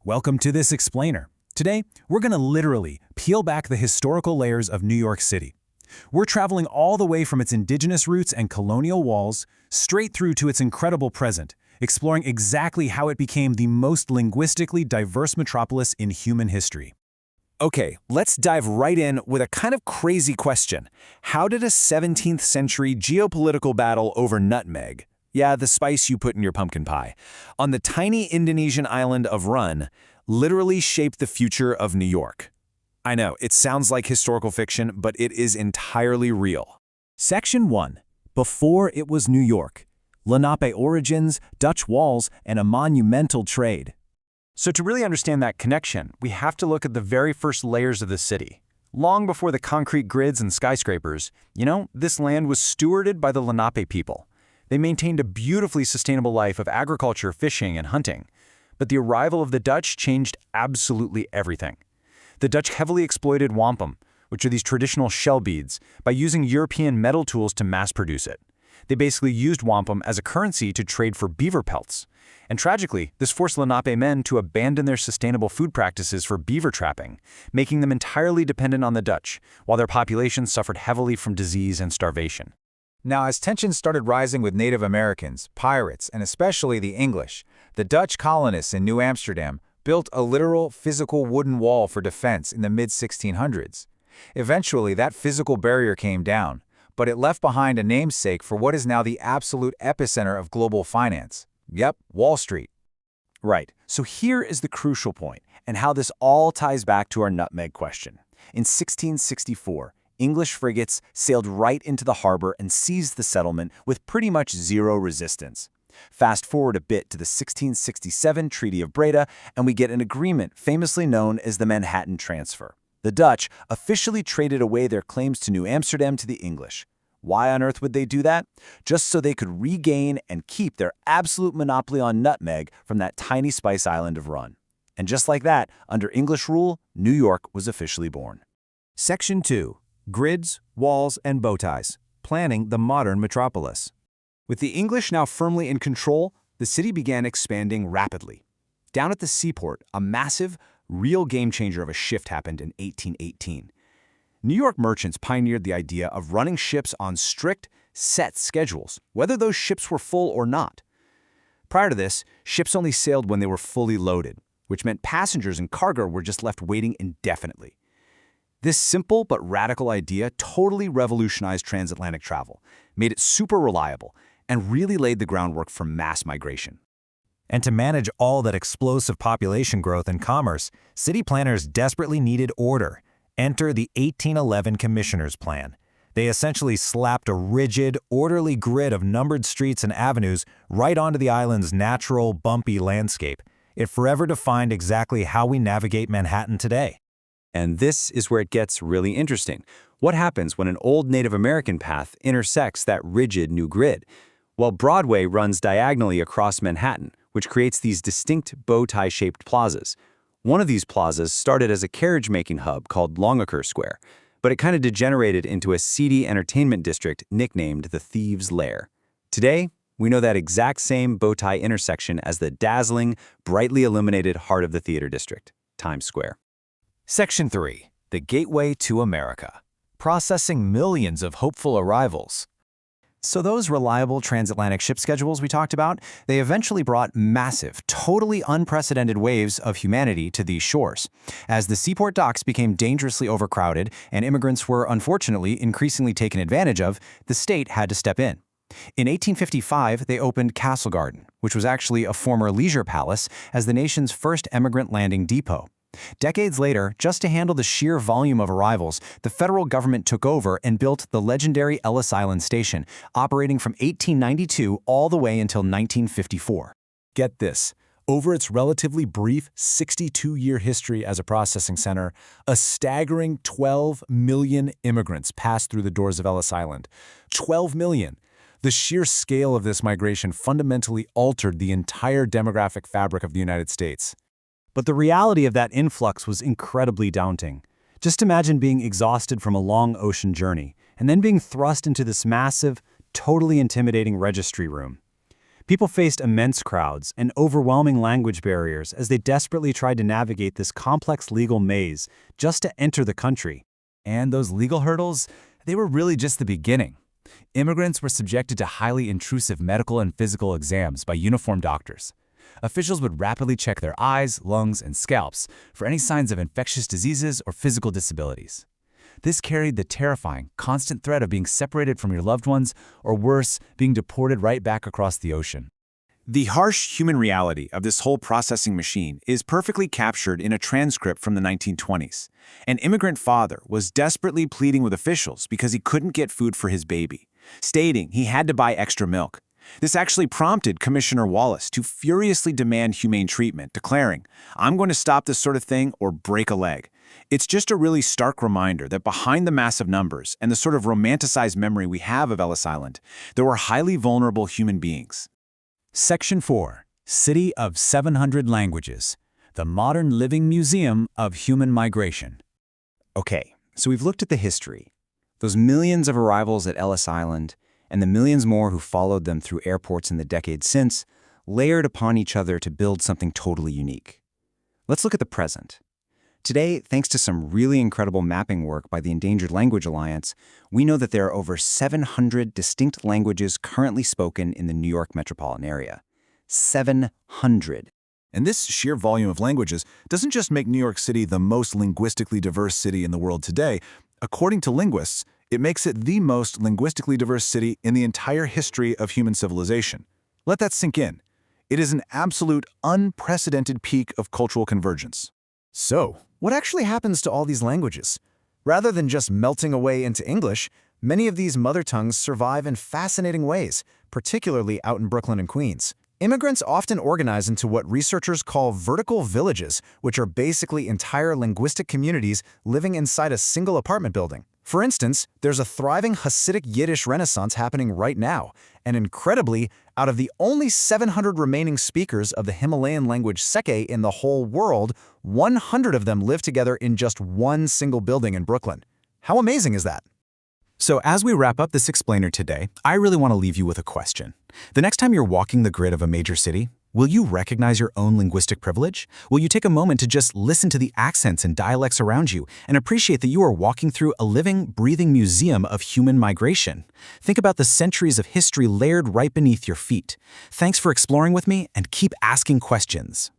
Welcome to this explainer. Today, we're going to literally peel back the historical layers of New York City. We're traveling all the way from its indigenous roots and colonial walls straight through to its incredible present, exploring exactly how it became the most linguistically diverse metropolis in human history. Okay, let's dive right in with a kind of crazy question. How did a 17th century geopolitical battle over nutmeg, yeah, the spice you put in your pumpkin pie, on the tiny Indonesian island of Run, literally shape the future of New York? I know, it sounds like historical fiction, but it is entirely real. Section 1. Before it was New York. Lenape origins, Dutch walls, and a monumental trade. So to really understand that connection, we have to look at the very first layers of the city. Long before the concrete grids and skyscrapers, this land was stewarded by the Lenape people. They maintained a beautifully sustainable life of agriculture, fishing, and hunting. But the arrival of the Dutch changed absolutely everything. The Dutch heavily exploited wampum, which are these traditional shell beads, by using European metal tools to mass produce it. They basically used wampum as a currency to trade for beaver pelts. And tragically, this forced Lenape men to abandon their sustainable food practices for beaver trapping, making them entirely dependent on the Dutch, while their population suffered heavily from disease and starvation. Now, as tensions started rising with Native Americans, pirates, and especially the English, the Dutch colonists in New Amsterdam built a literal physical wooden wall for defense in the mid-1600s. Eventually, that physical barrier came down, but it left behind a namesake for what is now the absolute epicenter of global finance. Yep, Wall Street. Right, so here is the crucial point, and how this all ties back to our nutmeg question. In 1664, English frigates sailed right into the harbor and seized the settlement with pretty much zero resistance. Fast forward a bit to the 1667 Treaty of Breda, and we get an agreement famously known as the Manhattan Transfer. The Dutch officially traded away their claims to New Amsterdam to the English. Why on earth would they do that? Just so they could regain and keep their absolute monopoly on nutmeg from that tiny spice island of Run. And just like that, under English rule, New York was officially born. Section 2. Grids, walls, and bow ties. Planning the modern metropolis. With the English now firmly in control, the city began expanding rapidly. Down at the seaport, a massive, real game-changer of a shift happened in 1818. New York merchants pioneered the idea of running ships on strict, set schedules, whether those ships were full or not. Prior to this, ships only sailed when they were fully loaded, which meant passengers and cargo were just left waiting indefinitely. This simple but radical idea totally revolutionized transatlantic travel, made it super reliable, and really laid the groundwork for mass migration. And to manage all that explosive population growth and commerce, city planners desperately needed order. Enter the 1811 Commissioner's Plan. They essentially slapped a rigid, orderly grid of numbered streets and avenues right onto the island's natural, bumpy landscape. It forever defined exactly how we navigate Manhattan today. And this is where it gets really interesting. What happens when an old Native American path intersects that rigid new grid? Well, Broadway runs diagonally across Manhattan, which creates these distinct bow-tie-shaped plazas. One of these plazas started as a carriage-making hub called Longacre Square, but it kind of degenerated into a seedy entertainment district nicknamed the Thieves' Lair. Today, we know that exact same bow-tie intersection as the dazzling, brightly illuminated heart of the theater district, Times Square. Section 3. The Gateway to America. Processing millions of hopeful arrivals. So those reliable transatlantic ship schedules we talked about, they eventually brought massive, totally unprecedented waves of humanity to these shores. As the seaport docks became dangerously overcrowded and immigrants were unfortunately increasingly taken advantage of, the state had to step in. In 1855, they opened Castle Garden, which was actually a former leisure palace, as the nation's first emigrant landing depot. Decades later, just to handle the sheer volume of arrivals, the federal government took over and built the legendary Ellis Island Station, operating from 1892 all the way until 1954. Get this. Over its relatively brief 62-year history as a processing center, a staggering 12 million immigrants passed through the doors of Ellis Island. 12 million! The sheer scale of this migration fundamentally altered the entire demographic fabric of the United States. But the reality of that influx was incredibly daunting. Just imagine being exhausted from a long ocean journey, and then being thrust into this massive, totally intimidating registry room. People faced immense crowds and overwhelming language barriers as they desperately tried to navigate this complex legal maze just to enter the country. And those legal hurdles, they were really just the beginning. Immigrants were subjected to highly intrusive medical and physical exams by uniformed doctors. Officials would rapidly check their eyes, lungs, and scalps for any signs of infectious diseases or physical disabilities. This carried the terrifying, constant threat of being separated from your loved ones, or worse, being deported right back across the ocean. The harsh human reality of this whole processing machine is perfectly captured in a transcript from the 1920s. An immigrant father was desperately pleading with officials because he couldn't get food for his baby, stating he had to buy extra milk. This actually prompted Commissioner Wallace to furiously demand humane treatment, declaring, "I'm going to stop this sort of thing or break a leg." It's just a really stark reminder that behind the massive numbers and the sort of romanticized memory we have of Ellis Island, there were highly vulnerable human beings. Section 4. City of 700 Languages. The Modern Living Museum of Human Migration. Okay, so we've looked at the history. Those millions of arrivals at Ellis Island, and the millions more who followed them through airports in the decades since, layered upon each other to build something totally unique. Let's look at the present. Today, thanks to some really incredible mapping work by the Endangered Language Alliance, we know that there are over 700 distinct languages currently spoken in the New York metropolitan area. 700. And this sheer volume of languages doesn't just make New York City the most linguistically diverse city in the world today. According to linguists, it makes it the most linguistically diverse city in the entire history of human civilization. Let that sink in. It is an absolute, unprecedented peak of cultural convergence. So, what actually happens to all these languages? Rather than just melting away into English, many of these mother tongues survive in fascinating ways, particularly out in Brooklyn and Queens. Immigrants often organize into what researchers call vertical villages, which are basically entire linguistic communities living inside a single apartment building. For instance, there's a thriving Hasidic Yiddish renaissance happening right now, and incredibly, out of the only 700 remaining speakers of the Himalayan language Seke in the whole world, 100 of them live together in just one single building in Brooklyn. How amazing is that? So as we wrap up this explainer today, I really want to leave you with a question. The next time you're walking the grid of a major city, will you recognize your own linguistic privilege? Will you take a moment to just listen to the accents and dialects around you and appreciate that you are walking through a living, breathing museum of human migration? Think about the centuries of history layered right beneath your feet. Thanks for exploring with me, and keep asking questions.